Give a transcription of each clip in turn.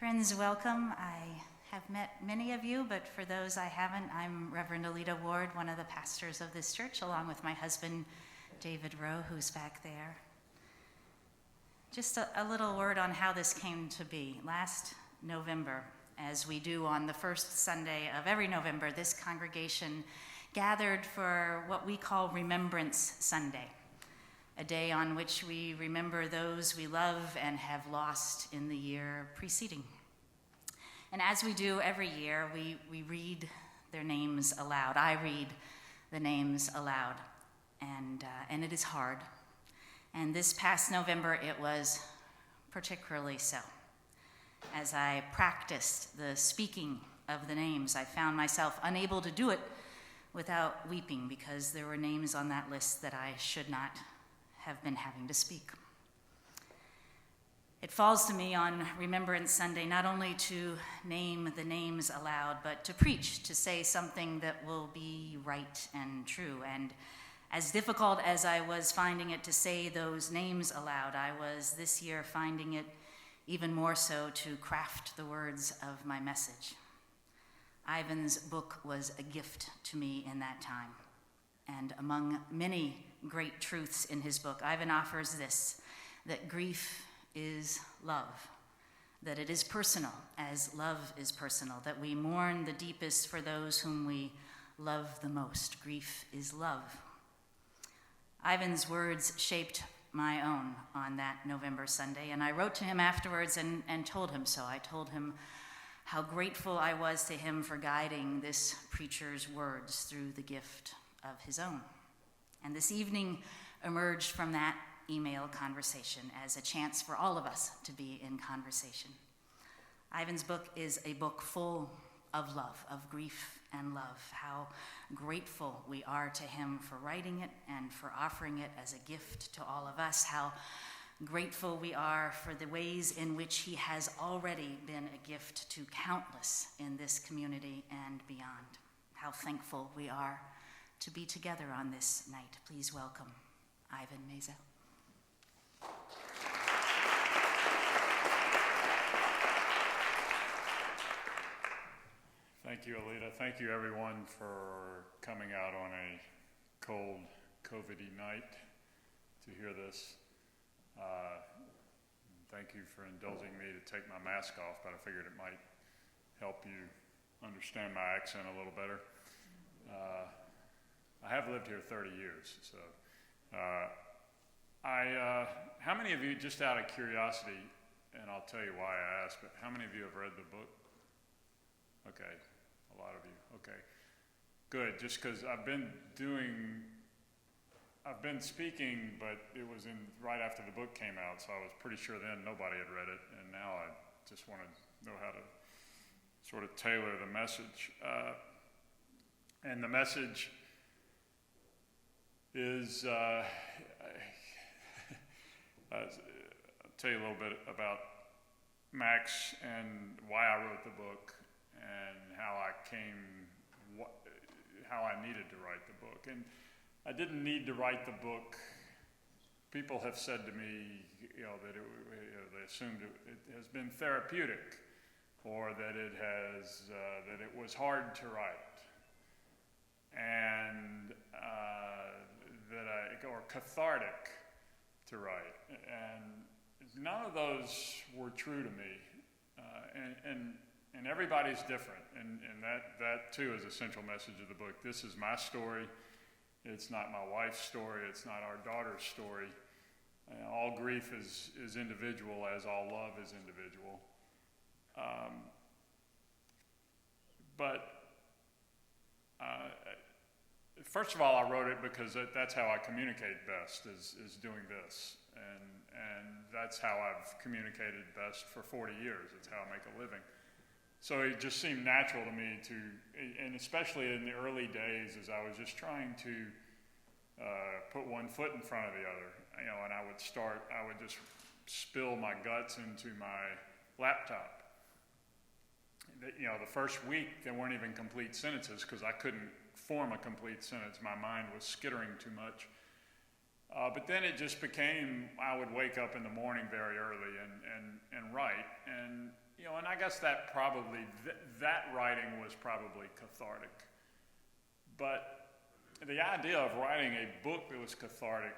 Friends, welcome. I have met many of you, but for those I haven't, I'm Reverend Alita Ward, one of the pastors of this church, along with my husband, David Rowe, who's back there. Just a little word on how this came to be. Last November, as we do on the first Sunday of every November, this congregation gathered for what we call Remembrance Sunday, a day on which we remember those we love and have lost in the year preceding. And as we do every year, we read their names aloud. I read the names aloud, and it is hard. And this past November, it was particularly so. As I practiced the speaking of the names, I found myself unable to do it without weeping because there were names on that list that I should not have been having to speak. It falls to me on Remembrance Sunday not only to name the names aloud, but to preach, to say something that will be right and true. And as difficult as I was finding it to say those names aloud, I was this year finding it even more so to craft the words of my message. Ivan's book was a gift to me in that time. And among many great truths in his book, Ivan offers this, that grief is love, that it is personal as love is personal, that we mourn the deepest for those whom we love the most. Grief is love. Ivan's words shaped my own on that November Sunday, and I wrote to him afterwards and told him so. I told him how grateful I was to him for guiding this preacher's words through the gift of his own. And this evening emerged from that email conversation as a chance for all of us to be in conversation. Ivan's book is a book full of love, of grief and love. How grateful we are to him for writing it and for offering it as a gift to all of us. How grateful we are for the ways in which he has already been a gift to countless in this community and beyond. How thankful we are to be together on this night. Please welcome Ivan Maisel. Thank you, Alita. Thank you, everyone, for coming out on a cold, COVID-y night to hear this. Thank you for indulging me to take my mask off, but I figured it might help you understand my accent a little better. I have lived here 30 years, so how many of you, just out of curiosity, and I'll tell you why I asked, but how many of you have read the book? Okay, a lot of you, okay. Good, just because I've been speaking, but it was right after the book came out, so I was pretty sure then nobody had read it, and now I just want to know how to sort of tailor the message. And the message is, I'll tell you a little bit about Max and why I wrote the book and how I needed to write the book. And I didn't need to write the book. People have said to me, that they assumed it has been therapeutic, or that it was hard to write, and or cathartic to write, and none of those were true to me, and everybody's different, and that too is a central message of the book. This is my story. It's not my wife's story. It's not our daughter's story. All grief is individual, as all love is individual. But first of all, I wrote it because that's how I communicate best, is doing this. And that's how I've communicated best for 40 years. It's how I make a living. So it just seemed natural to me and especially in the early days, as I was just trying to put one foot in front of the other, and I would just spill my guts into my laptop. The first week, there weren't even complete sentences because I couldn't form a complete sentence. My mind was skittering too much. But then it just became, I would wake up in the morning very early and write. And, and I guess that probably, that writing was probably cathartic. But the idea of writing a book that was cathartic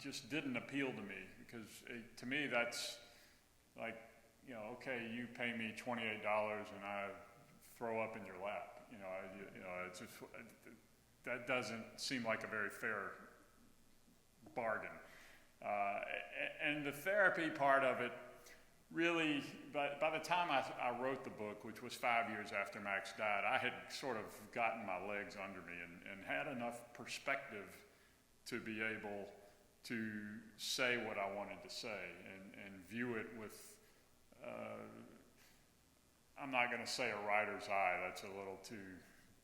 just didn't appeal to me, because to me that's like, okay, you pay me $28 and I throw up in your lap. It's just, that doesn't seem like a very fair bargain. And the therapy part of it really, by the time I wrote the book, which was 5 years after Max died, I had sort of gotten my legs under me and had enough perspective to be able to say what I wanted to say and view it with, I'm not going to say a writer's eye, that's a little too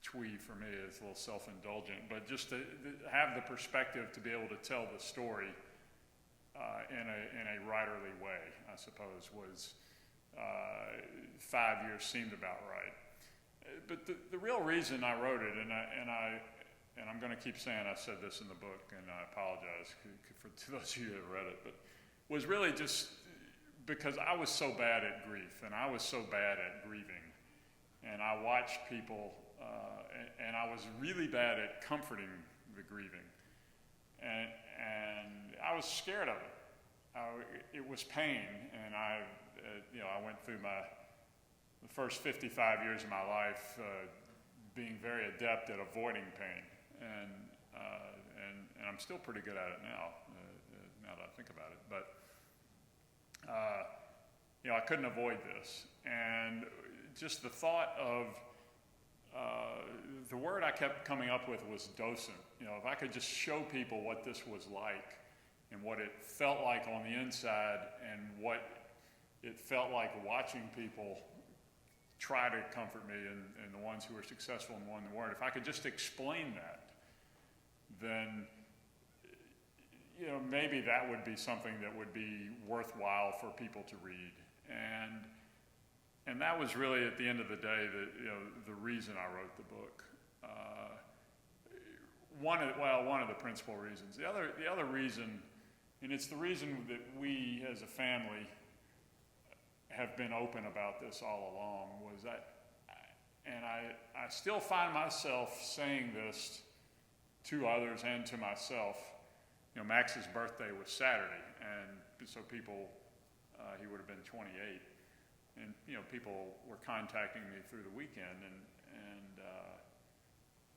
twee for me, it's a little self-indulgent, but just to have the perspective to be able to tell the story in a writerly way, I suppose, was 5 years seemed about right. But the real reason I wrote it, and I'm going to keep saying I said this in the book, and I apologize to those of you that read it, but was really just because I was so bad at grief, and I was so bad at grieving, and I watched people, and I was really bad at comforting the grieving, and I was scared of it. It was pain, and I went through the first 55 years of my life being very adept at avoiding pain, and I'm still pretty good at it now that I think about it. But I couldn't avoid this, and just the thought of the word I kept coming up with was docent. If I could just show people what this was like and what it felt like on the inside and what it felt like watching people try to comfort me and the ones who were successful and won the word, if I could just explain that, then maybe that would be something that would be worthwhile for people to read. And that was really, at the end of the day, the reason I wrote the book. One of the principal reasons. The other reason, and it's the reason that we as a family have been open about this all along, was that, and I still find myself saying this to others and to myself. Max's birthday was Saturday, and so people, he would have been 28, and people were contacting me through the weekend, and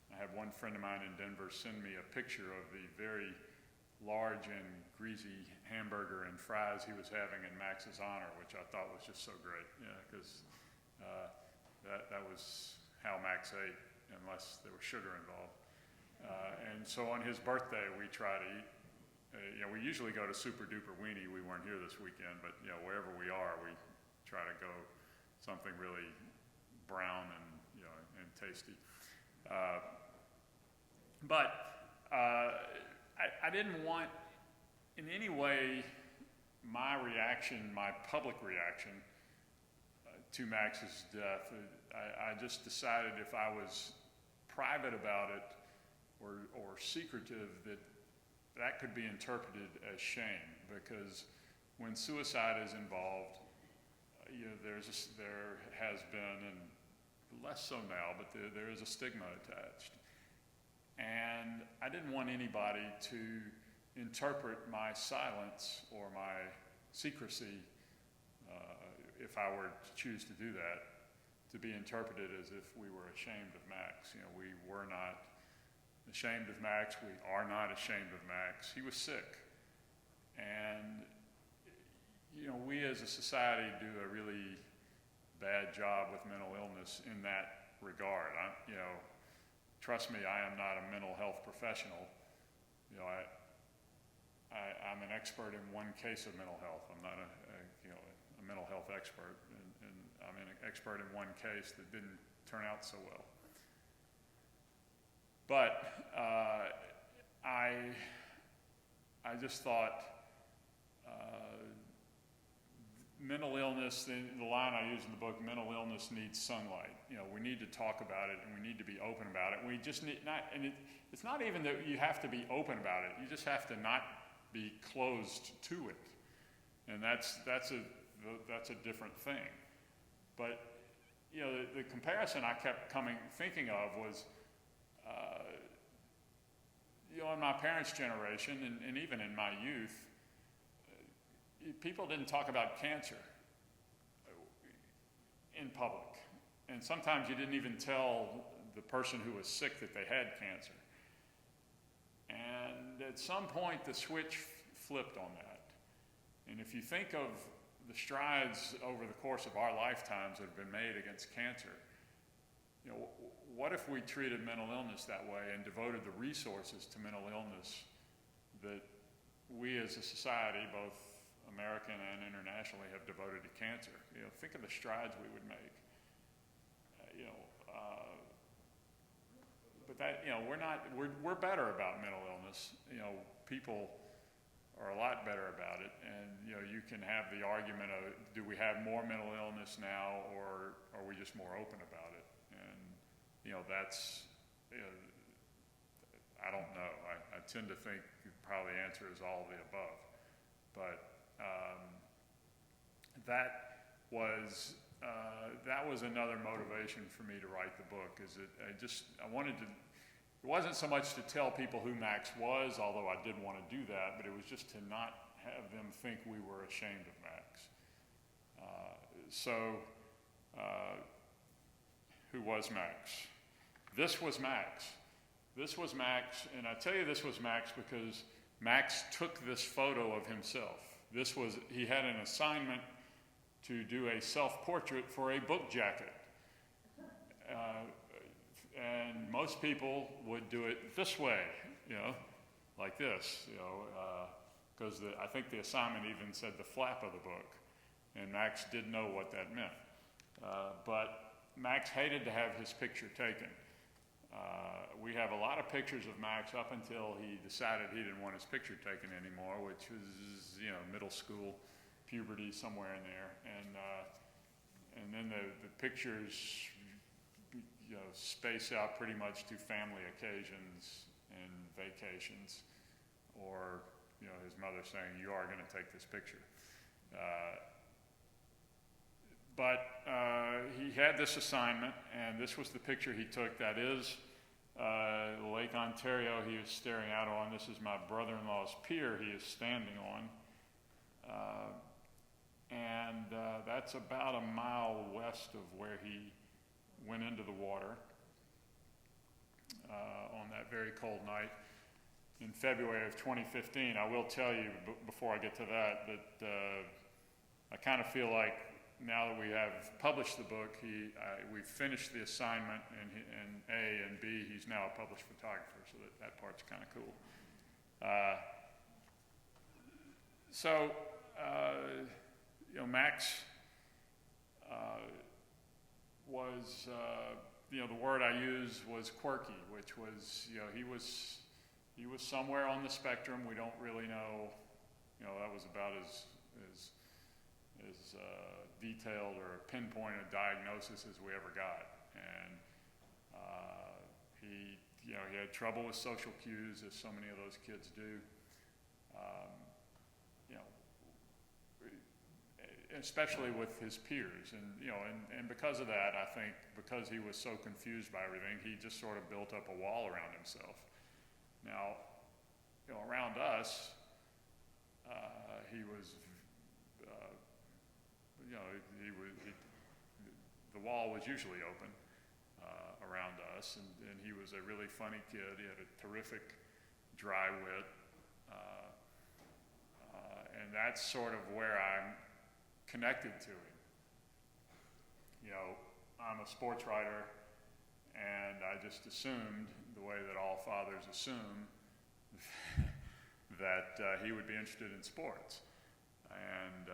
I had one friend of mine in Denver send me a picture of the very large and greasy hamburger and fries he was having in Max's honor, which I thought was just so great, because that was how Max ate, unless there was sugar involved. And so on his birthday, we try to eat. We usually go to Super Duper Weenie. We weren't here this weekend, but wherever we are, we try to go something really brown and tasty. But I didn't want, in any way, my reaction, my public reaction to Max's death. I just decided if I was private about it or secretive, that could be interpreted as shame, because when suicide is involved, there has been, and less so now, but there is a stigma attached. And I didn't want anybody to interpret my silence or my secrecy, if I were to choose to do that, to be interpreted as if we were ashamed of Max. We were not ashamed of Max. We are not ashamed of Max. He was sick. And, we as a society do a really bad job with mental illness in that regard. Trust me, I am not a mental health professional. I'm an expert in one case of mental health. I'm not a mental health expert, and I'm an expert in one case that didn't turn out so well. But I just thought mental illness, the line I use in the book, mental illness needs sunlight. We need to talk about it, and we need to be open about it. We just need not, and it's not even that you have to be open about it. You just have to not be closed to it, and that's a different thing. But the comparison I kept thinking of was, in my parents' generation, and even in my youth, people didn't talk about cancer in public. And sometimes you didn't even tell the person who was sick that they had cancer. And at some point, the switch flipped on that. And if you think of the strides over the course of our lifetimes that have been made against cancer, what if we treated mental illness that way and devoted the resources to mental illness that we as a society, both American and internationally, have devoted to cancer? Think of the strides we would make. But that, we're better about mental illness. People are a lot better about it, and you can have the argument of, do we have more mental illness now, or are we just more open about it? And that's, I don't know. I tend to think probably the answer is all of the above. But that was another motivation for me to write the book. Is that I wanted to. It wasn't so much to tell people who Max was, although I did want to do that, but it was just to not have them think we were ashamed of Max. Who was Max? This was Max. This was Max, and I tell you this was Max because Max took this photo of himself. He had an assignment to do a self-portrait for a book jacket. And most people would do it this way, like this, because I think the assignment even said the flap of the book, and Max didn't know what that meant. But Max hated to have his picture taken. We have a lot of pictures of Max up until he decided he didn't want his picture taken anymore, which was, middle school, puberty, somewhere in there. And then the pictures, space out pretty much to family occasions and vacations, or, his mother saying, you are going to take this picture. But he had this assignment, and this was the picture he took. That is Lake Ontario he is staring out on. This is my brother-in-law's pier he is standing on. And that's about a mile west of where he went into the water on that very cold night in February of 2015. I will tell you, before I get to that I kind of feel like now that we have published the book, we've finished the assignment, and A, and B, he's now a published photographer, so that part's kind of cool. Max was, the word I used was quirky, which was, he was somewhere on the spectrum. We don't really know, that was about as detailed or pinpointed a diagnosis as we ever got. And he had trouble with social cues, as so many of those kids do. Especially with his peers, and because of that, I think because he was so confused by everything, he just sort of built up a wall around himself. Now, around us, he was, the wall was usually open around us, and he was a really funny kid. He had a terrific dry wit, and that's sort of where I'm connected to him. I'm a sports writer, and I just assumed, the way that all fathers assume, that he would be interested in sports, and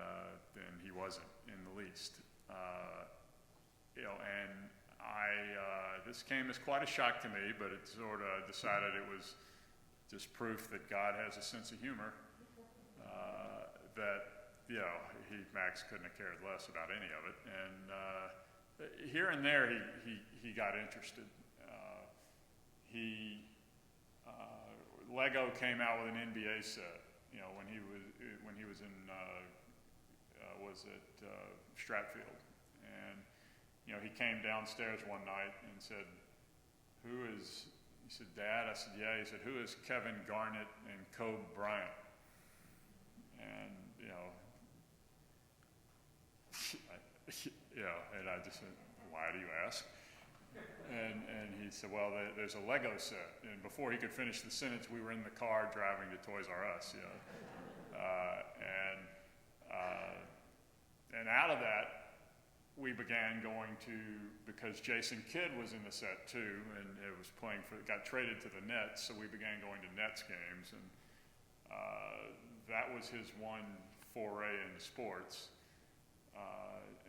then he wasn't in the least. And this came as quite a shock to me, but it sort of decided it was just proof that God has a sense of humor, that Max couldn't have cared less about any of it. And here and there, he got interested. Lego came out with an NBA set. When he was in was at Stratfield, and he came downstairs one night and said, he said, "Dad?" I said, "Yeah." He said, "Who is Kevin Garnett and Kobe Bryant?" And and I just said, "Why do you ask?" And he said, "Well, there's a Lego set." And before he could finish the sentence, we were in the car driving to Toys R Us. And out of that, we began going to, because Jason Kidd was in the set too, and it was got traded to the Nets, so we began going to Nets games, and that was his one foray into sports.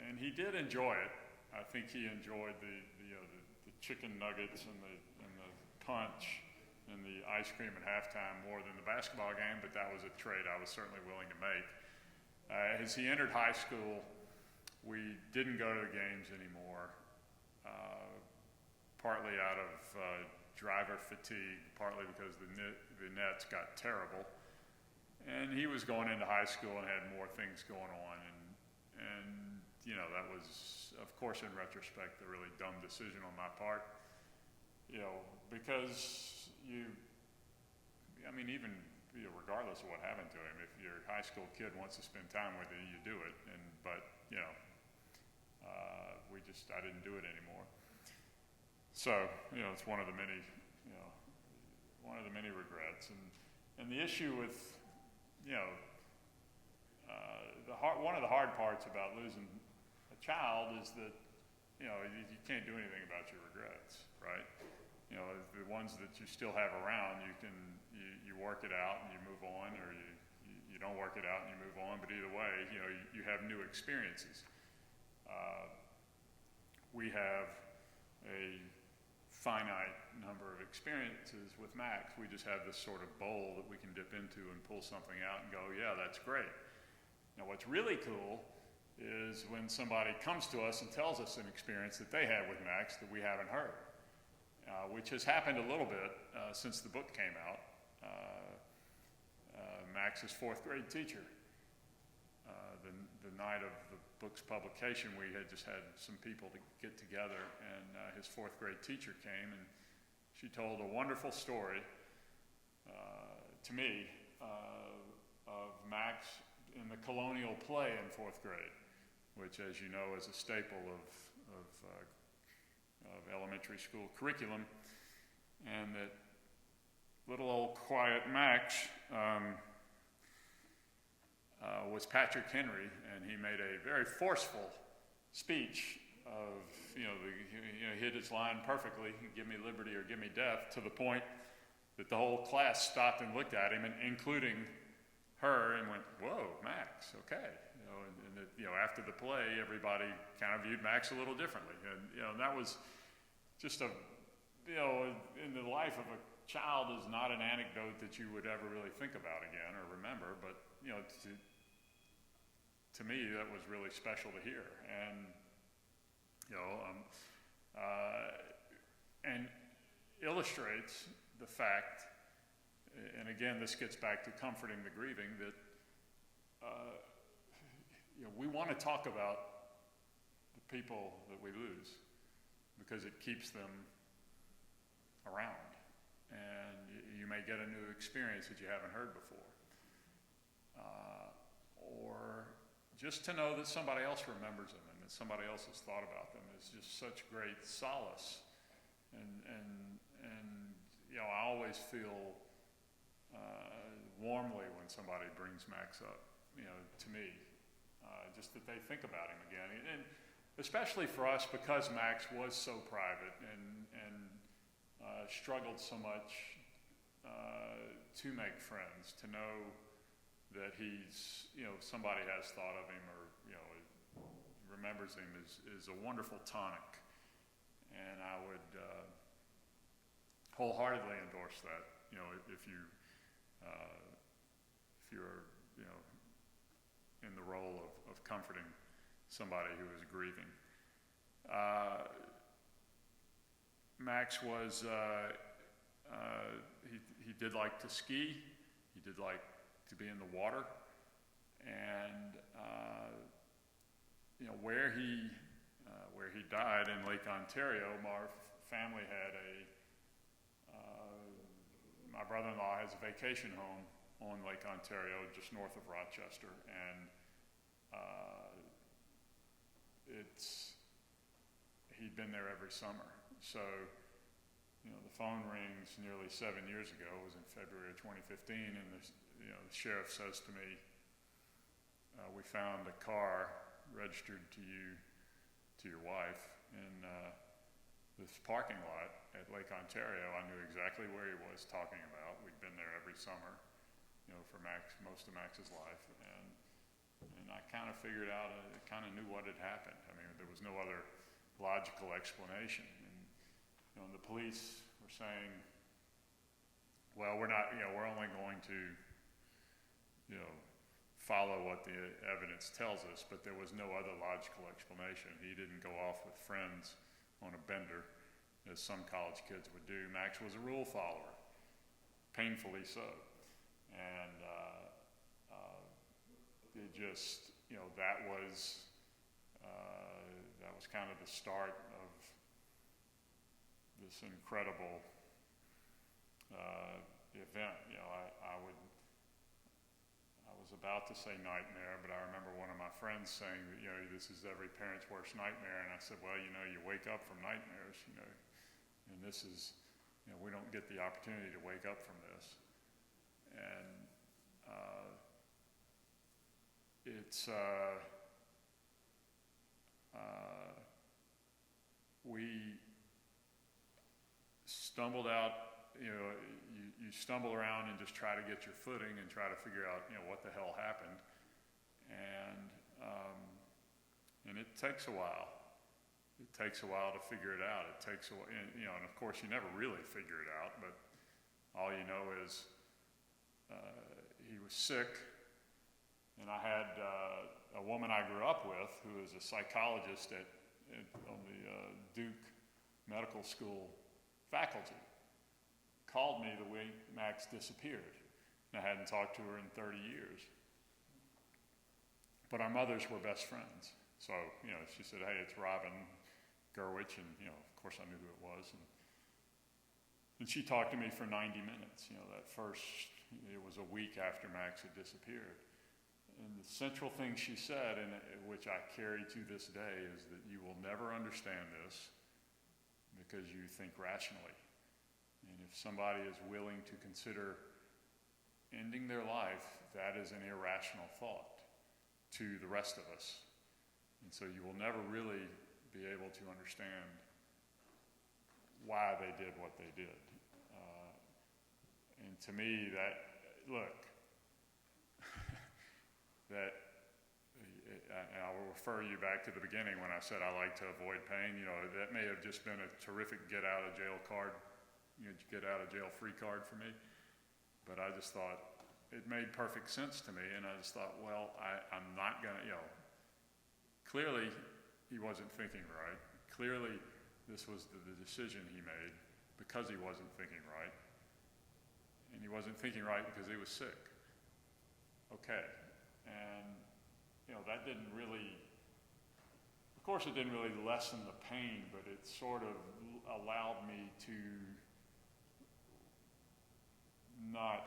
And he did enjoy it. I think he enjoyed the chicken nuggets and the punch and the ice cream at halftime more than the basketball game, but that was a trade I was certainly willing to make. As he entered high school, we didn't go to the games anymore, partly out of driver fatigue, partly because the Nets got terrible. And he was going into high school and had more things going on, and that was, of course, in retrospect, a really dumb decision on my part, because even regardless of what happened to him, if your high school kid wants to spend time with you, you do it. But I didn't do it anymore. So it's one of the many regrets. And the issue with one of the hard parts about losing a child is that you can't do anything about your regrets, right? The ones that you still have around, you work it out and you move on, or you don't work it out and you move on. But either way, you have new experiences. We have a finite number of experiences with Max. We just have this sort of bowl that we can dip into and pull something out and go, yeah, that's great. Now, what's really cool is when somebody comes to us and tells us an experience that they had with Max that we haven't heard, which has happened a little bit since the book came out. Max's fourth grade teacher, the night of the book's publication, we had just had some people to get together, and his fourth grade teacher came, and she told a wonderful story to me of Max in the colonial play in fourth grade, which, as you know, is a staple of elementary school curriculum, and that little old quiet Max was Patrick Henry, and he made a very forceful speech of, he hit his line perfectly, give me liberty or give me death, to the point that the whole class stopped and looked at him, and including her, and went, whoa, Max, okay. After the play, everybody kind of viewed Max a little differently. And, that was just in the life of a child is not an anecdote that you would ever really think about again or remember, but, to me, that was really special to hear. And illustrates the fact, and again, this gets back to comforting the grieving, that we want to talk about the people that we lose because it keeps them around, and you may get a new experience that you haven't heard before, or just to know that somebody else remembers them and that somebody else has thought about them is just such great solace. And I always feel warmly when somebody brings Max up, to me, just that they think about him again. And especially for us, because Max was so private and struggled so much to make friends, to know that he's, somebody has thought of him or, remembers him is a wonderful tonic. And I would wholeheartedly endorse that. If you're in the role of comforting somebody who was grieving. Max was, he did like to ski, he did like to be in the water, and where he died in Lake Ontario, our family had my brother-in-law has a vacation home on Lake Ontario, just north of Rochester, and he'd been there every summer. So, the phone rings nearly 7 years ago. It was in February of 2015, and the sheriff says to me, "We found a car registered to your wife in this parking lot at Lake Ontario." I knew exactly where he was talking about. We'd been there every summer, for most of Max's life, and I kind of figured out, kind of knew what had happened. I mean, there was no other logical explanation. And the police were saying, "Well, we're only going to, follow what the evidence tells us," but there was no other logical explanation. He didn't go off with friends on a bender, as some college kids would do. Max was a rule follower, painfully so. And it just, that was kind of the start of this incredible event. I was about to say nightmare, but I remember one of my friends saying that, this is every parent's worst nightmare. And I said, well, you wake up from nightmares, and this is, we don't get the opportunity to wake up from this. And we stumbled out, you stumble around and just try to get your footing and try to figure out, what the hell happened. And it takes a while. It takes a while to figure it out. It takes a while, and of course you never really figure it out, but all you know is he was sick, and I had a woman I grew up with who is a psychologist on the Duke Medical School faculty, called me the week Max disappeared. And I hadn't talked to her in 30 years. But our mothers were best friends. So, she said, "Hey, it's Robin Gerwich," and, of course I knew who it was. And she talked to me for 90 minutes. It was a week after Max had disappeared. And the central thing she said, and which I carry to this day, is that you will never understand this because you think rationally. And if somebody is willing to consider ending their life, that is an irrational thought to the rest of us. And so you will never really be able to understand why they did what they did. And to me, I will refer you back to the beginning when I said I like to avoid pain. That may have just been a terrific get out of jail free card for me. But I just thought it made perfect sense to me, and I just thought, well, I'm not going to, clearly he wasn't thinking right. Clearly this was the decision he made because he wasn't thinking right. And he wasn't thinking right because he was sick. Okay. And, that didn't really, of course it didn't really lessen the pain, but it sort of allowed me to not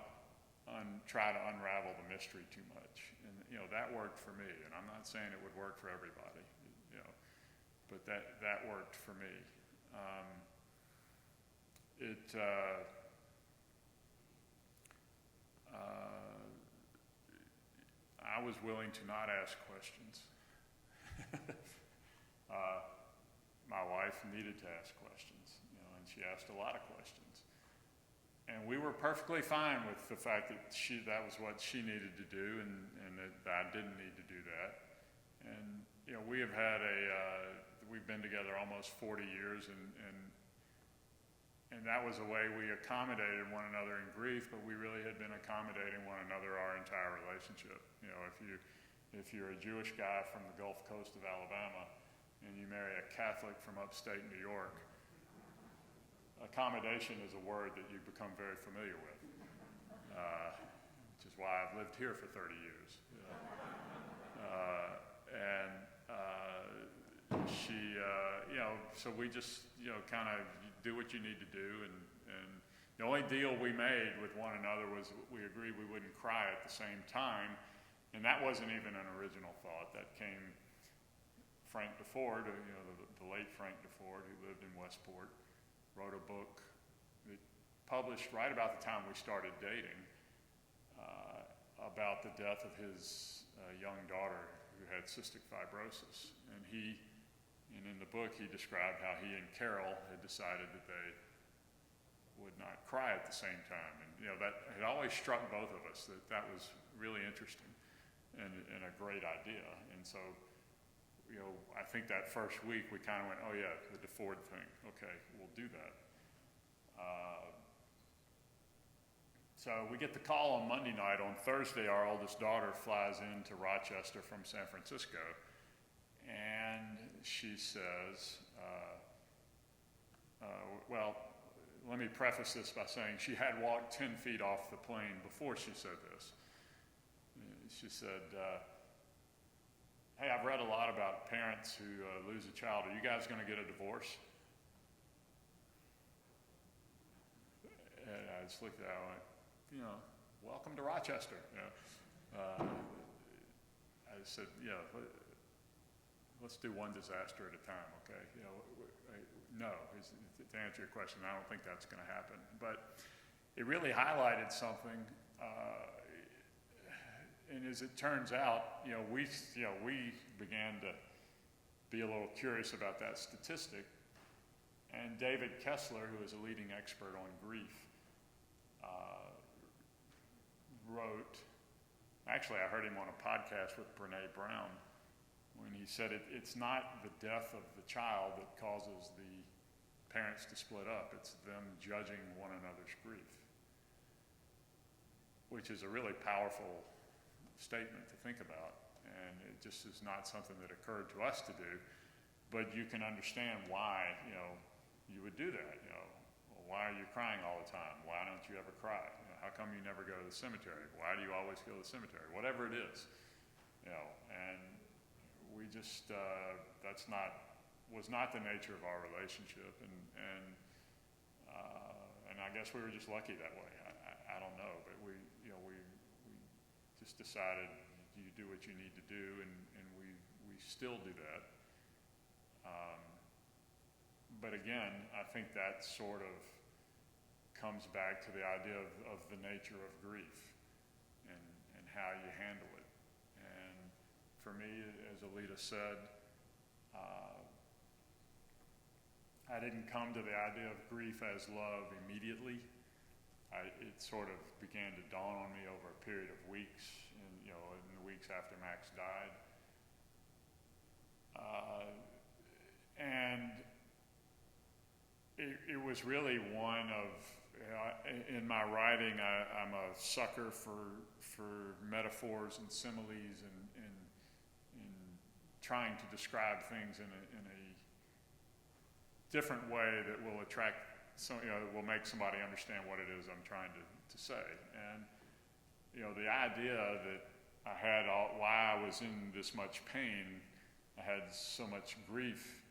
try to unravel the mystery too much. And, that worked for me. And I'm not saying it would work for everybody, but that worked for me. I was willing to not ask questions. My wife needed to ask questions, and she asked a lot of questions. And we were perfectly fine with the fact that that was what she needed to do, and that I didn't need to do that. And we've been together almost 40 years, and that was a way we accommodated one another in grief, but we really had been accommodating one another our entire relationship. if you're a Jewish guy from the Gulf Coast of Alabama and you marry a Catholic from upstate New York, accommodation is a word that you become very familiar with, which is why I've lived here for 30 years. She, so we just, kind of do what you need to do. And the only deal we made with one another was we agreed we wouldn't cry at the same time. And that wasn't even an original thought. That came Frank DeFord, the late Frank DeFord, who lived in Westport, wrote a book that published right about the time we started dating about the death of his young daughter who had cystic fibrosis. And in the book, he described how he and Carol had decided that they would not cry at the same time. And, that had always struck both of us, that was really interesting and a great idea. And so, I think that first week we kind of went, oh yeah, the DeFord thing. Okay, we'll do that. So we get the call on Monday night. On Thursday, our oldest daughter flies into Rochester from San Francisco. And she says, well, let me preface this by saying she had walked 10 feet off the plane before she said this. She said, hey, I've read a lot about parents who lose a child. Are you guys going to get a divorce? And I just looked at her and went, welcome to Rochester. I said, let's do one disaster at a time, okay? No, to answer your question, I don't think that's going to happen. But it really highlighted something, and as it turns out, we began to be a little curious about that statistic. And David Kessler, who is a leading expert on grief, wrote. Actually, I heard him on a podcast with Brene Brown, when he said it's not the death of the child that causes the parents to split up. It's them judging one another's grief, which is a really powerful statement to think about. And it just is not something that occurred to us to do, but you can understand why, you would do that. Well, why are you crying all the time? Why don't you ever cry? How come you never go to the cemetery? Why do you always go to the cemetery? Whatever it is, and we just, was not the nature of our relationship, and I guess we were just lucky that way. I don't know, but we just decided you do what you need to do, and we still do that. But again, I think that sort of comes back to the idea of the nature of grief and how you handle it. And for me, as Alita said, I didn't come to the idea of grief as love immediately. It sort of began to dawn on me over a period of weeks, in the weeks after Max died. And it was really one of, in my writing, I'm a sucker for metaphors and similes and trying to describe things in a different way that will attract that will make somebody understand what it is I'm trying to say. And the idea that I had why I was in this much pain, I had so much grief,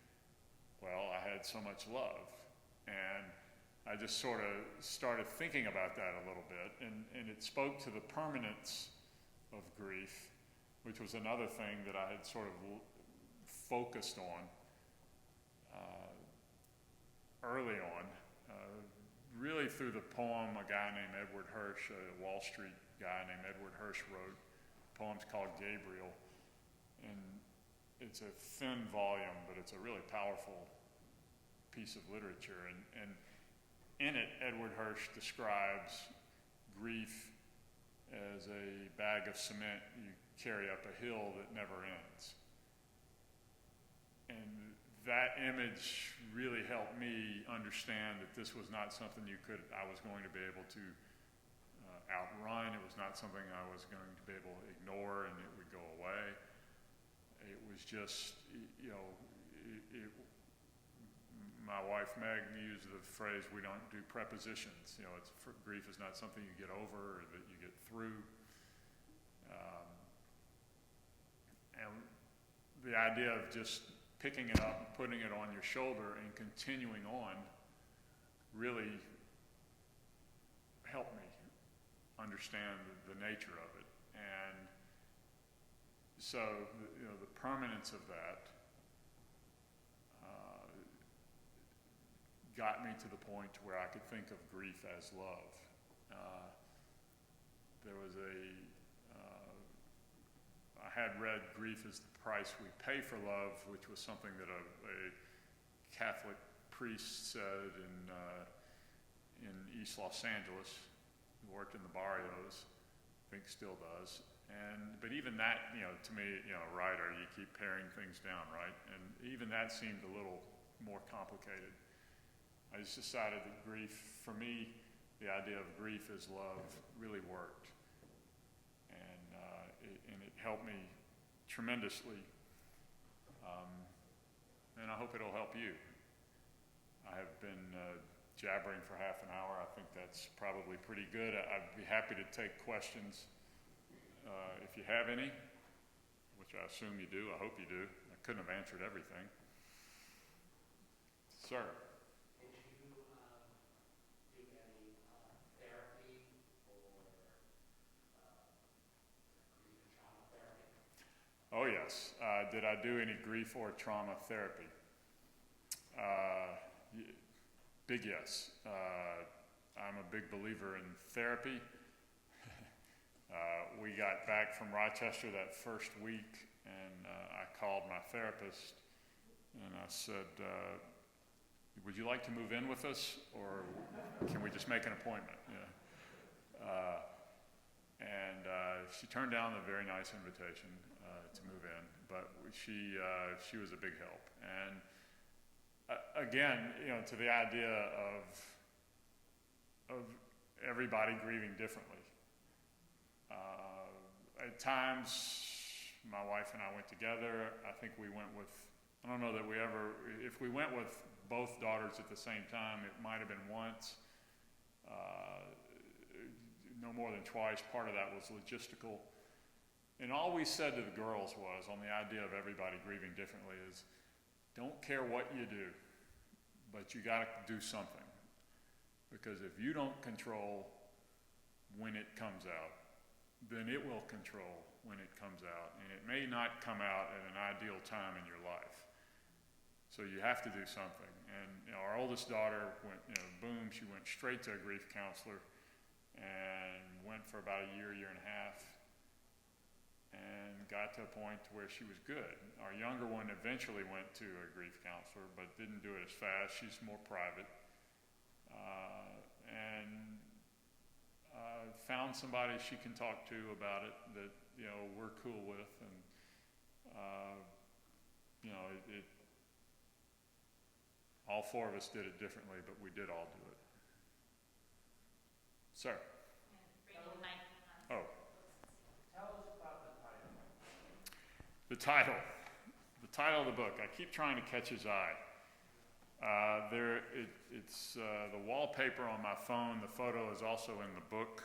well, I had so much love. And I just sort of started thinking about that a little bit, and it spoke to the permanence of grief, which was another thing that I had sort of focused on early on, really through the poem a guy named Edward Hirsch, a Wall Street guy named Edward Hirsch wrote. The poem's called Gabriel, and it's a thin volume, but it's a really powerful piece of literature. And in it, Edward Hirsch describes grief as a bag of cement you carry up a hill that never ends. And that image really helped me understand that this was not something I was going to be able to outrun. It was not something I was going to be able to ignore and it would go away. It was just, my wife Meg used the phrase, we don't do prepositions. Grief is not something you get over or that you get through. And the idea of just picking it up and putting it on your shoulder and continuing on really helped me understand the nature of it. And so, the permanence of that got me to the point where I could think of grief as love. I had read Grief is the Price We Pay for Love, which was something that a Catholic priest said in East Los Angeles, who worked in the barrios, I think still does. But even that, to me, writer, you keep paring things down, right? And even that seemed a little more complicated. I just decided that grief, for me, the idea of grief as love really worked. And it helped me tremendously. And I hope it'll help you. I have been jabbering for half an hour. I think that's probably pretty good. I'd be happy to take questions if you have any, which I assume you do. I hope you do. I couldn't have answered everything. Sir. Did you do any therapy or grief and trauma therapy? Oh yes. Did I do any grief or trauma therapy? Big yes. I'm a big believer in therapy. We got back from Rochester that first week, and I called my therapist, and I said, would you like to move in with us, or can we just make an appointment? And she turned down the very nice invitation to move in, but she was a big help. And again, to the idea of everybody grieving differently. At times, my wife and I went together. I think we went with, I don't know that we ever, if we went with both daughters at the same time, it might have been once. No more than twice. Part of that was logistical. And all we said to the girls was, on the idea of everybody grieving differently, is don't care what you do, but you got to do something. Because if you don't control when it comes out, then it will control when it comes out. And it may not come out at an ideal time in your life. So you have to do something. And our oldest daughter went, boom, she went straight to a grief counselor and went for about a year and a half, and got to a point where she was good. Our younger one eventually went to a grief counselor, but didn't do it as fast. She's more private. And found somebody she can talk to about it that we're cool with, and all four of us did it differently, but we did all do it. Sir. Oh. Tell us about the title. The title of the book. I keep trying to catch his eye. It's the wallpaper on my phone. The photo is also in the book.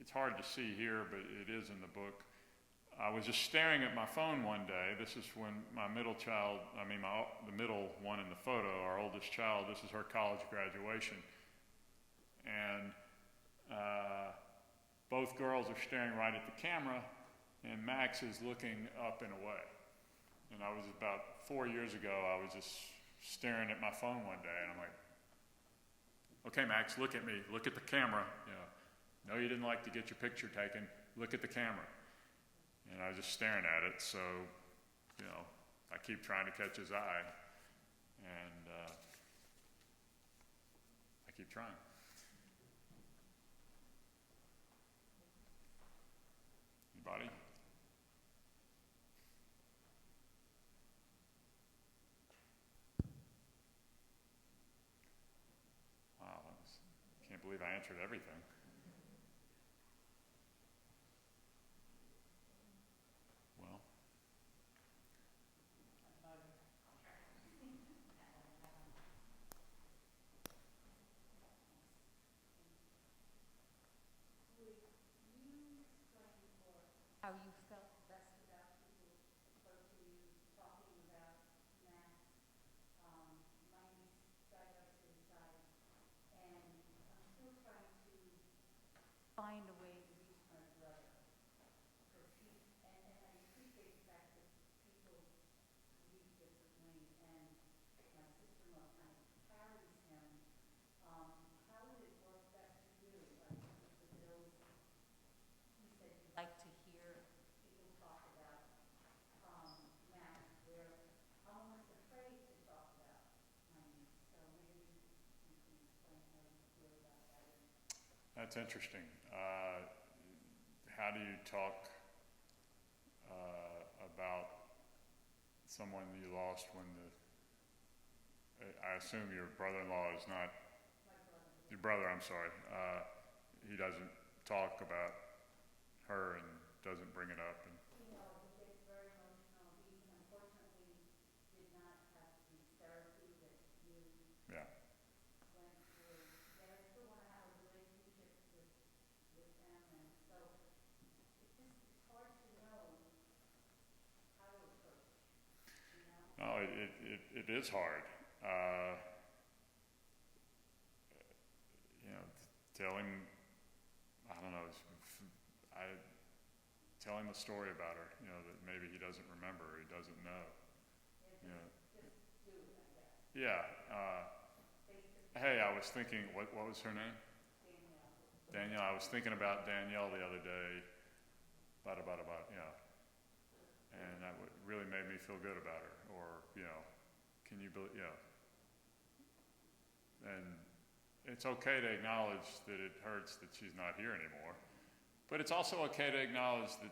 It's hard to see here, but it is in the book. I was just staring at my phone one day. This is when my middle child, the middle one in the photo, our oldest child, this is her college graduation. And both girls are staring right at the camera, and Max is looking up and away. And I was about 4 years ago, I was just staring at my phone one day, and I'm like, okay, Max, look at me, look at the camera. No, you didn't like to get your picture taken, look at the camera. And I was just staring at it, so, I keep trying to catch his eye, and I keep trying. Anybody? believe I answered everything. Well, how you felt best about people close to you talking about Matt. My niece died of suicide, and I'm still trying to find a way to reach my brother for peace. And I appreciate the fact that people grieve differently, and my sister-in-law kind of carries him. How would it work best for you? Like, with those, you said you like to hear people talk about Matt, where I'm almost afraid to talk about my niece. So maybe you can explain how you feel about that. that's interesting. How do you talk about someone you lost when I assume your brother-in-law is not, My brother. your brother, I'm sorry, he doesn't talk about her and doesn't bring it up. And, You know, he gets very emotional. He unfortunately did not have the therapy that you yeah. went through. Yet I still want to have a relationship with him, and so it's hard to know how to approach, you know? No, it is hard. You know, tell him, I don't know, tell him a story about her, you know, that maybe he doesn't remember or he doesn't know. You know. Just do it, I guess. Yeah. Hey, I was thinking, what was her name? Danielle. I was thinking about Danielle the other day, you know, and that really made me feel good about her. Or, you know, can you believe, you know, and it's okay to acknowledge that it hurts that she's not here anymore, but it's also okay to acknowledge that,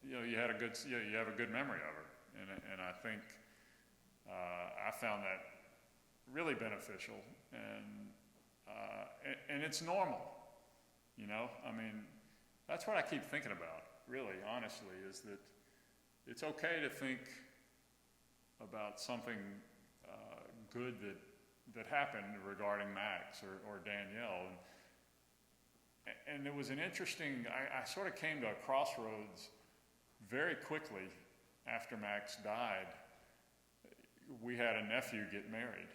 you know, you have a good memory of her, and I think I found that really beneficial, and it's normal, you know. I mean, that's what I keep thinking about, really, honestly, is that it's okay to think about something good that happened regarding Max or Danielle. And it was an interesting, I sort of came to a crossroads very quickly after Max died. We had a nephew get married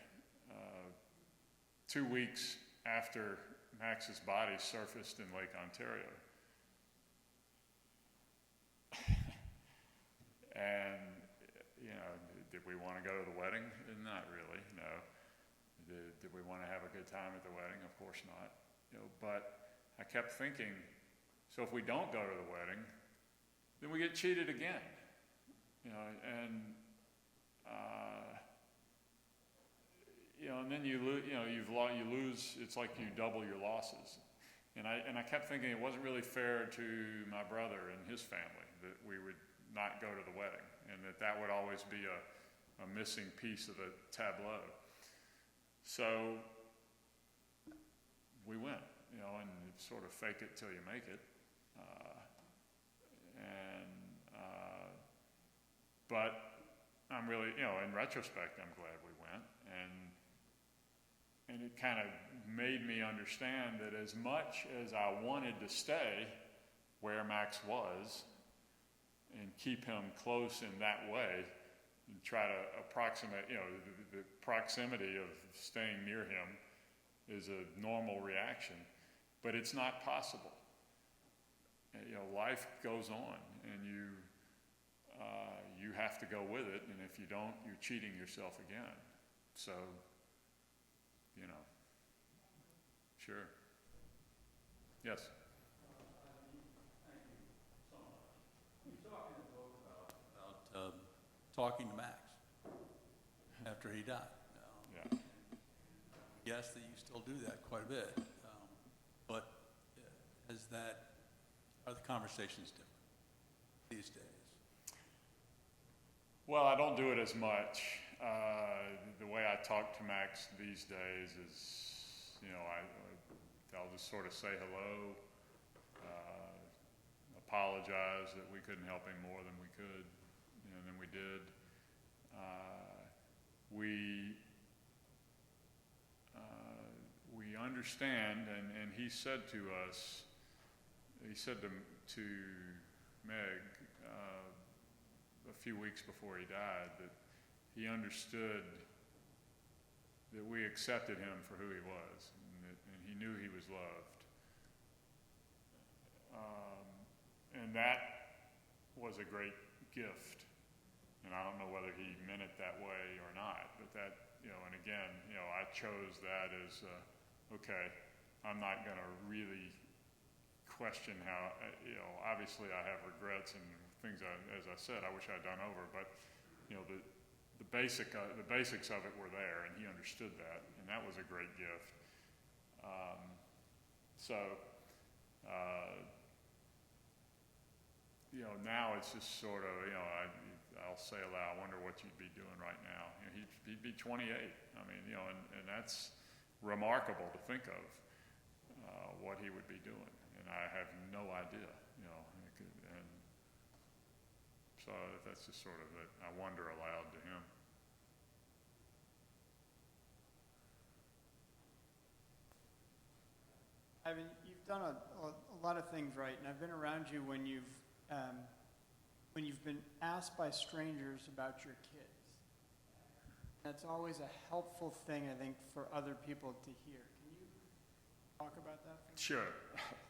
2 weeks after Max's body surfaced in Lake Ontario. And, you know, did we want to go to the wedding? Not really, no. Did we want to have a good time at the wedding? Of course not. You know, but I kept thinking, so if we don't go to the wedding, then we get cheated again. You know, and you know, and then you lose. It's like you double your losses. And I kept thinking it wasn't really fair to my brother and his family that we would not go to the wedding, and that would always be a missing piece of the tableau. So we went, you know, and sort of fake it till you make it. But I'm really, you know, in retrospect, I'm glad we went, and it kind of made me understand that as much as I wanted to stay where Max was and keep him close in that way and try to approximate, you know, the proximity of staying near him is a normal reaction, but it's not possible. You know, life goes on, and you have to go with it, and if you don't, you're cheating yourself again. So, you know, sure. Yes? Thank you so much. You talk in the book about talking to Max after he died. Yeah. Yes, that you still do that quite a bit, but are the conversations different these days? Well, I don't do it as much. The way I talk to Max these days is, you know, I'll just sort of say hello, apologize that we couldn't help him more than we could, than we did. We understand, and he said to us, he said to Meg a few weeks before he died that he understood that we accepted him for who he was, and he knew he was loved. And that was a great gift. And I don't know whether he meant it that way or not, but that, and again, I chose that as, okay, I'm not going to really question how, obviously I have regrets and things, as I said, I wish I'd done over, but, the basics of it were there, and he understood that, and that was a great gift. Now it's just sort of, I'll say aloud, I wonder what you'd be doing right now. He'd be 28. I mean, and that's remarkable to think of what he would be doing, and I have no idea. And so that's just sort of that. I wonder aloud to him. Ivan, you've done a lot of things right, and I've been around you when you've been asked by strangers about your kids. That's always a helpful thing, I think, for other people to hear. Can you talk about that? Sure.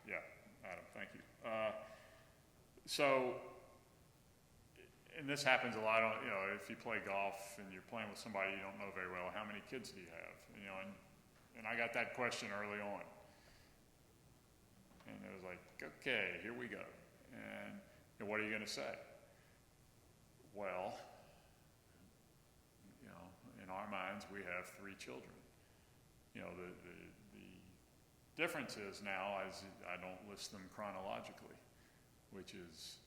Yeah, Adam, thank you. And this happens a lot on, if you play golf and you're playing with somebody you don't know very well, how many kids do you have? And I got that question early on. And it was like, okay, here we go. And what are you going to say? Well, in our minds, we have 3 children. The difference is now I don't list them chronologically, which is,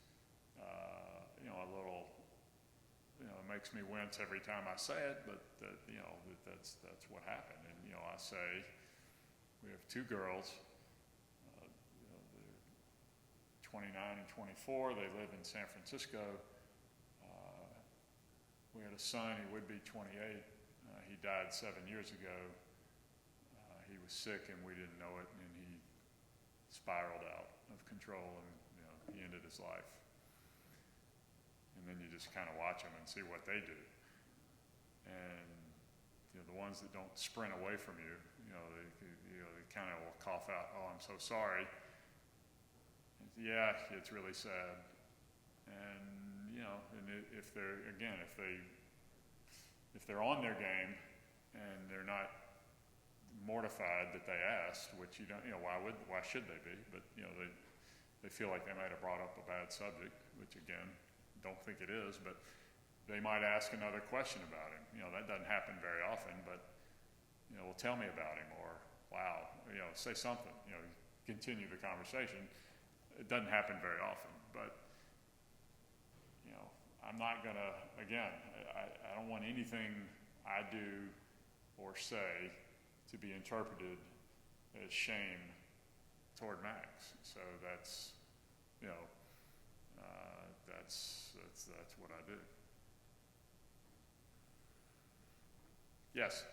a little, it makes me wince every time I say it, but that's what happened. And, I say we have 2 girls. 29 and 24. They live in San Francisco. We had a son. He would be 28. He died 7 years ago. He was sick, and we didn't know it, and he spiraled out of control, and he ended his life. And then you just kind of watch them and see what they do. And the ones that don't sprint away from you, they kind of will cough out, "Oh, I'm so sorry." Yeah, it's really sad. And if they're on their game and they're not mortified that they asked, which why should they be? But they feel like they might have brought up a bad subject, which again, don't think it is, but they might ask another question about him. That doesn't happen very often, but well, tell me about him, or wow, say something. Continue the conversation. It doesn't happen very often, but I'm not gonna, again, I don't want anything I do or say to be interpreted as shame toward Max. So that's what I do. Yes.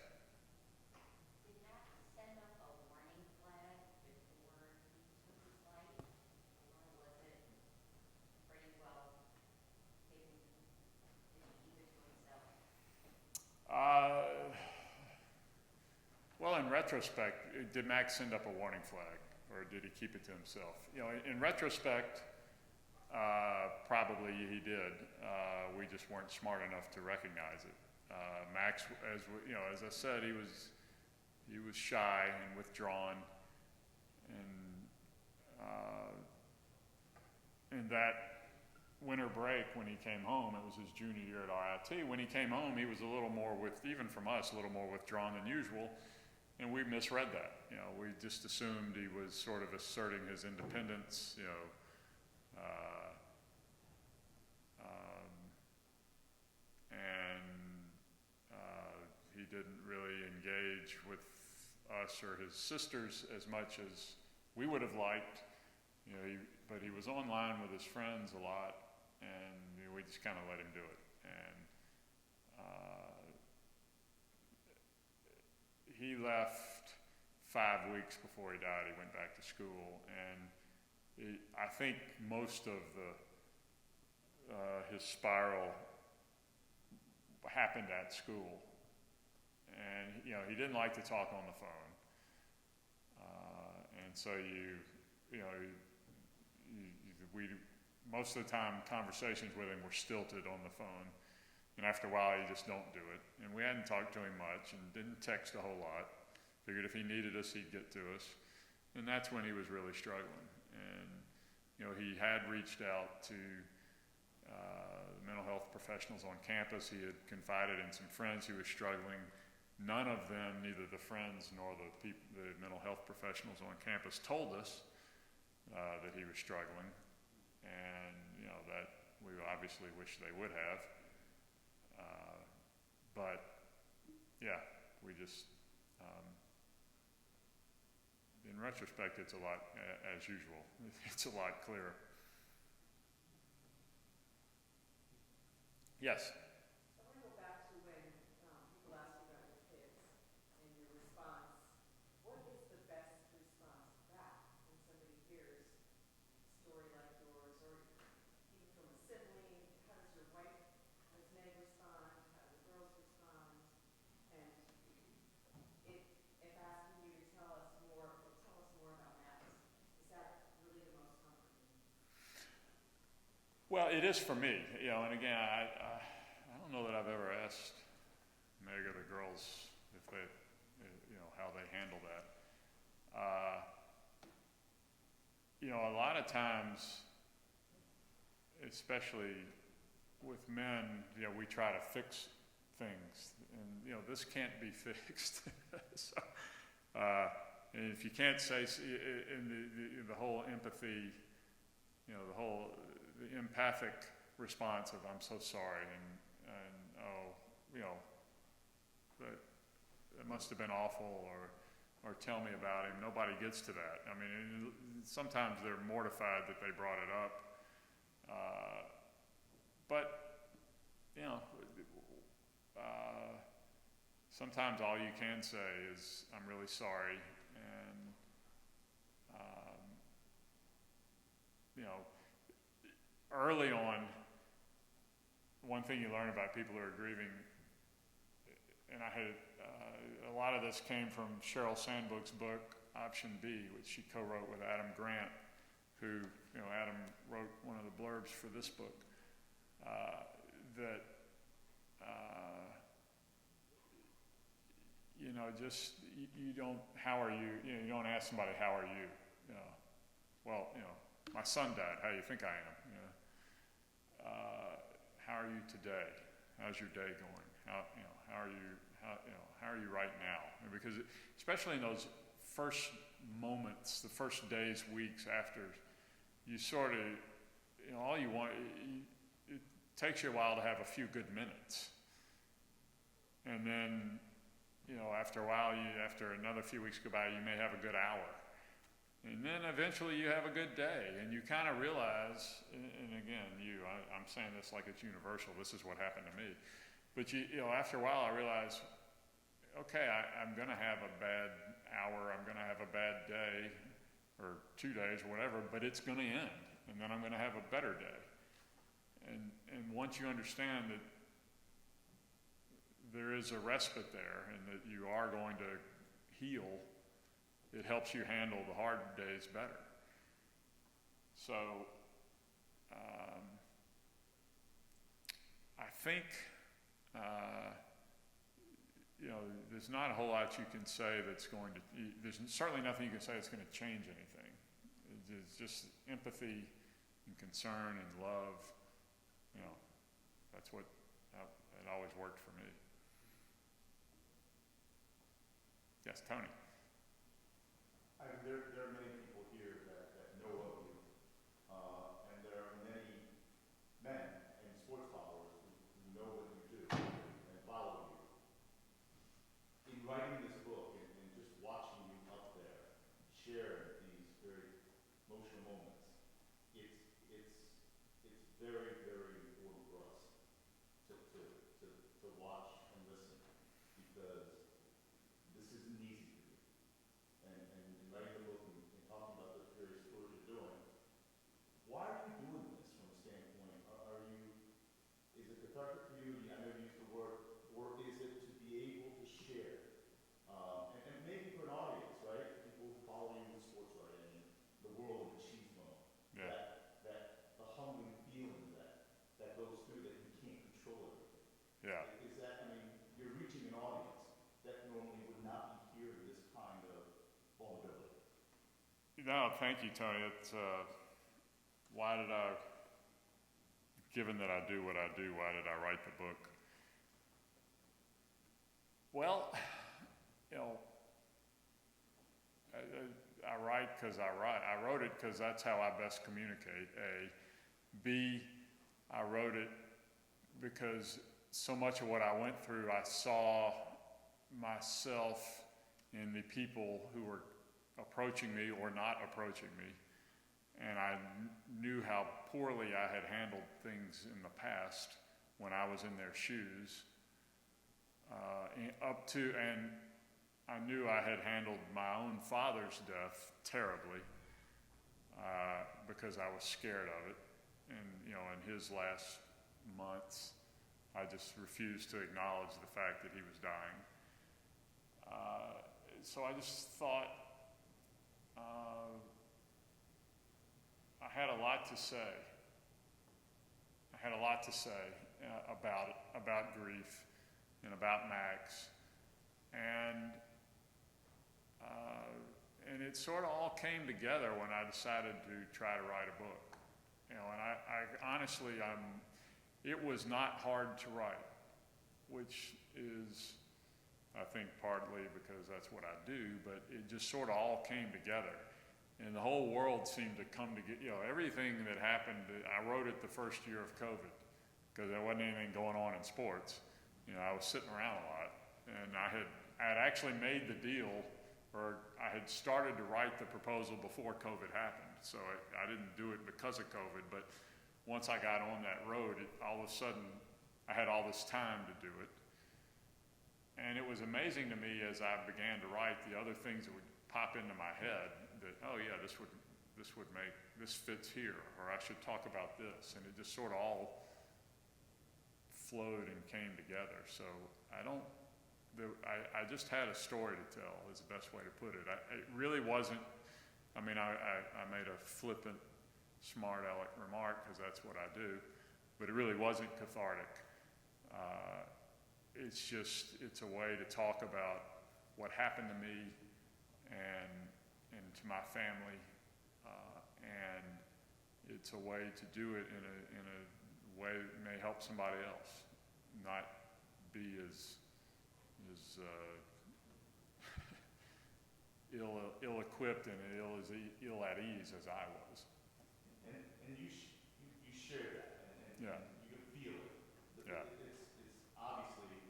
Well, in retrospect, did Max send up a warning flag, or did he keep it to himself? In retrospect, probably he did. We just weren't smart enough to recognize it. Max, as I said, he was shy and withdrawn, and that winter break when he came home, it was his junior year at RIT. When he came home, he was a little more even from us, a little more withdrawn than usual, and we misread that. We just assumed he was sort of asserting his independence, and he didn't really engage with us or his sisters as much as we would have liked, but he was online with his friends a lot, and we just kind of let him do it. And he left 5 weeks before he died. He went back to school, and I think most of his spiral happened at school. And he didn't like to talk on the phone, and so we most of the time conversations with him were stilted on the phone, and after a while you just don't do it. And we hadn't talked to him much and didn't text a whole lot. Figured if he needed us, he'd get to us, and that's when he was really struggling. And he had reached out to mental health professionals on campus. He had confided in some friends who were struggling. None of them, neither the friends nor the mental health professionals on campus, told us that he was struggling, and that we obviously wish they would have. But yeah, we just, in retrospect, it's a lot, as usual, it's a lot clearer. Yes. Well, it is for me, and again, I don't know that I've ever asked Meg or the girls if they, how they handle that. A lot of times, especially with men, we try to fix things, and this can't be fixed. So, and if you can't say, in the whole empathy, the empathic response of "I'm so sorry" and that must have been awful, or tell me about him. Nobody gets to that. I mean, sometimes they're mortified that they brought it up, but sometimes all you can say is "I'm really sorry," and early on, one thing you learn about people who are grieving, and I had a lot of this came from Sheryl Sandberg's book Option B, which she co-wrote with Adam Grant, who Adam wrote one of the blurbs for this book. Just you don't. How are you? You don't ask somebody how are you. Well, my son died. How do you think I am? How are you today? How's your day going? How are you right now? Because especially in those first moments, the first days, weeks after, you sort of, all you want, it takes you a while to have a few good minutes. And then, after a while, after another few weeks go by, you may have a good hour. And then eventually you have a good day, and you kind of realize, and again, I'm saying this like it's universal, this is what happened to me. But after a while I realize, okay, I'm going to have a bad hour, I'm going to have a bad day, or 2 days, or whatever, but it's going to end, and then I'm going to have a better day. And once you understand that there is a respite there, and that you are going to heal, it helps you handle the hard days better. So, I think, there's not a whole lot you can say that's going to, there's certainly nothing you can say that's going to change anything. It's just empathy and concern and love. That's what, it always worked for me. Yes, Tony. There are many people here that know of you, and there are many men and sports followers who know what you do and follow you. In writing this book and just watching very, very important for us to watch and listen, because this isn't easy to do. And in writing the book and talking about the various tours you're doing, why are you doing this from a standpoint? Is it cathartic for you? I know you used the word, or is it to be able to share? And maybe for an audience, right? People who follow you in sports writing and the world of machismo, Yeah. that the humbling feeling that goes through that you can't control it. Yeah. Is that, I mean, you're reaching an audience that normally would not be hearing this kind of vulnerability. No, thank you, Tony. Given that I do what I do, why did I write the book? Well, I write because I write. I wrote it because that's how I best communicate, A. B, I wrote it because so much of what I went through, I saw myself in the people who were approaching me or not approaching me. And I knew how poorly I had handled things in the past when I was in their shoes. And I knew I had handled my own father's death terribly because I was scared of it. And, in his last months, I just refused to acknowledge the fact that he was dying. So I just thought, I had a lot to say. I had a lot to say about grief and about Max. And it sort of all came together when I decided to try to write a book. And I honestly, it was not hard to write, which is, I think, partly because that's what I do, but it just sort of all came together. And the whole world seemed to come together. Everything that happened, I wrote it the first year of COVID because there wasn't anything going on in sports. I was sitting around a lot, and I had actually made the deal, or I had started to write the proposal before COVID happened. So I didn't do it because of COVID, but once I got on that road, all of a sudden I had all this time to do it. And it was amazing to me as I began to write the other things that would pop into my head that, oh yeah, this fits here, or I should talk about this. And it just sort of all flowed and came together. So I just had a story to tell is the best way to put it. It really wasn't, I made a flippant, smart aleck remark because that's what I do, but it really wasn't cathartic. It's a way to talk about what happened to me and to my family, and it's a way to do it in a way that may help somebody else, not be as ill-equipped and ill at ease as I was. And you share that, and Yeah. you can feel it. Yeah. It's obviously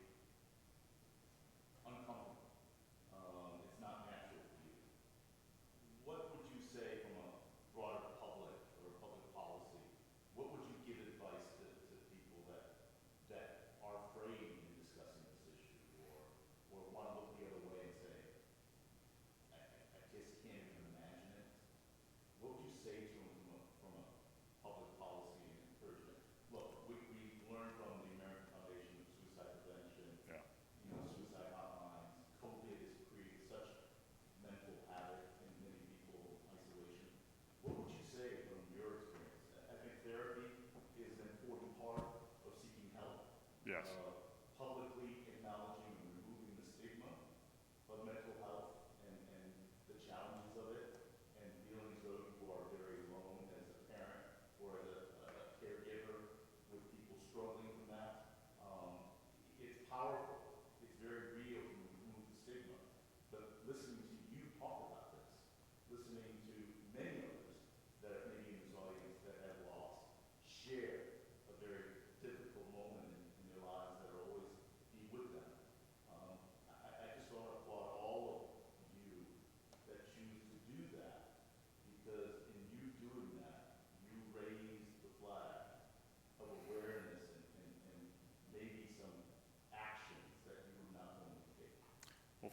uncomfortable. It's not natural for you. What would you say from a broader public or public policy? What would you give advice to people that are afraid in discussing this issue, or want to look the other way and say, I just can't even imagine it? What would you say to them from a public policy and encouragement? Look, we learned from the American Foundation of Suicide Prevention, Yeah. Suicide hotlines. COVID has created such mental havoc in many people, isolation. What would you say from your experience? I think therapy is an important part of seeking help. Yes. Publicly acknowledging and removing the stigma of mental health and the challenges of it, and feeling as though you are very alone as a parent or as a caregiver with people struggling from that. It's powerful. It's very real to remove the stigma. But listening to you talk about this, listening to many others that may be in this audience that have lost, share a very difficult moment in their lives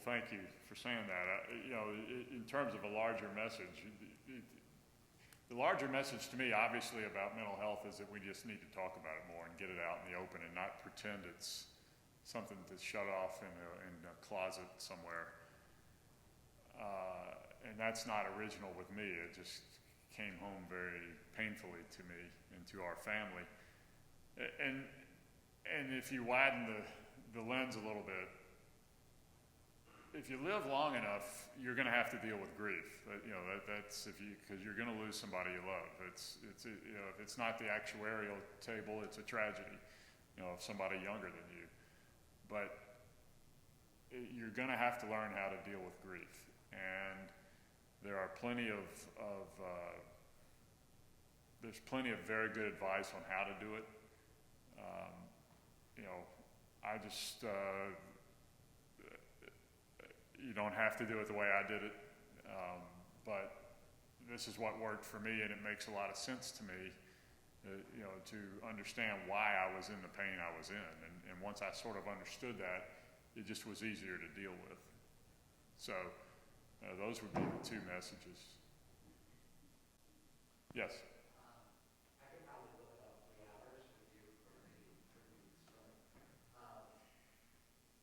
thank you for saying that. In terms of a larger message, the larger message to me, obviously, about mental health is that we just need to talk about it more and get it out in the open and not pretend it's something that's shut off in a closet somewhere. And that's not original with me. It just came home very painfully to me and to our family. And if you widen the lens a little bit, if you live long enough, you're going to have to deal with grief. That's because you're going to lose somebody you love. If it's not the actuarial table, it's a tragedy. Of somebody younger than you. But you're going to have to learn how to deal with grief, and there are plenty of there's plenty of very good advice on how to do it. I just you don't have to do it the way I did it, but this is what worked for me, and it makes a lot of sense to me, to understand why I was in the pain I was in, and once I sort of understood that, it just was easier to deal with. So those would be the two messages. Yes? I could probably book about 3 hours with you for the story.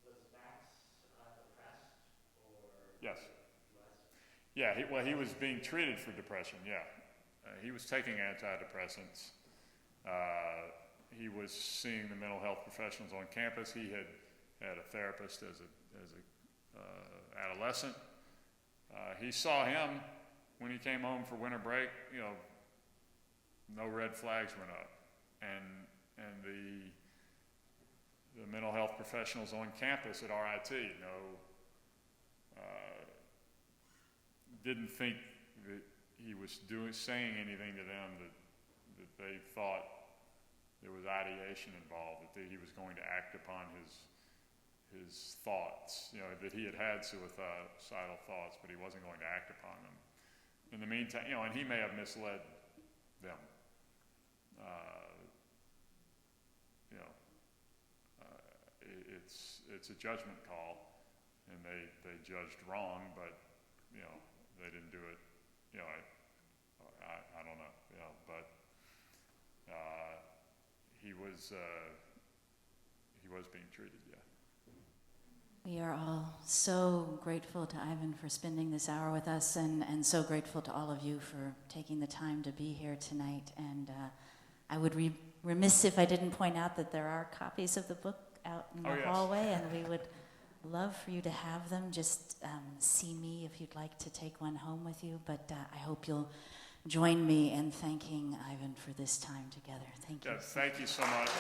Was Max depressed or? Yes. Was? Yeah, he was being treated for depression, yeah. He was taking antidepressants. He was seeing the mental health professionals on campus. He had a therapist as a adolescent. He saw him when he came home for winter break. No red flags went up, and the mental health professionals on campus at RIT, didn't think that he was saying anything to them that they thought there was ideation involved, that he was going to act upon his thoughts, that he had suicidal thoughts, but he wasn't going to act upon them. In the meantime, and he may have misled them. It's a judgment call, and they judged wrong, but they didn't do it. I don't know, but he was being treated, yeah. We are all so grateful to Ivan for spending this hour with us, and so grateful to all of you for taking the time to be here tonight. And I would be remiss if I didn't point out that there are copies of the book out in the hallway, and we would love for you to have them. Just see me if you'd like to take one home with you. But I hope you'll join me in thanking Ivan for this time together. Thank you. Yes, thank you so much.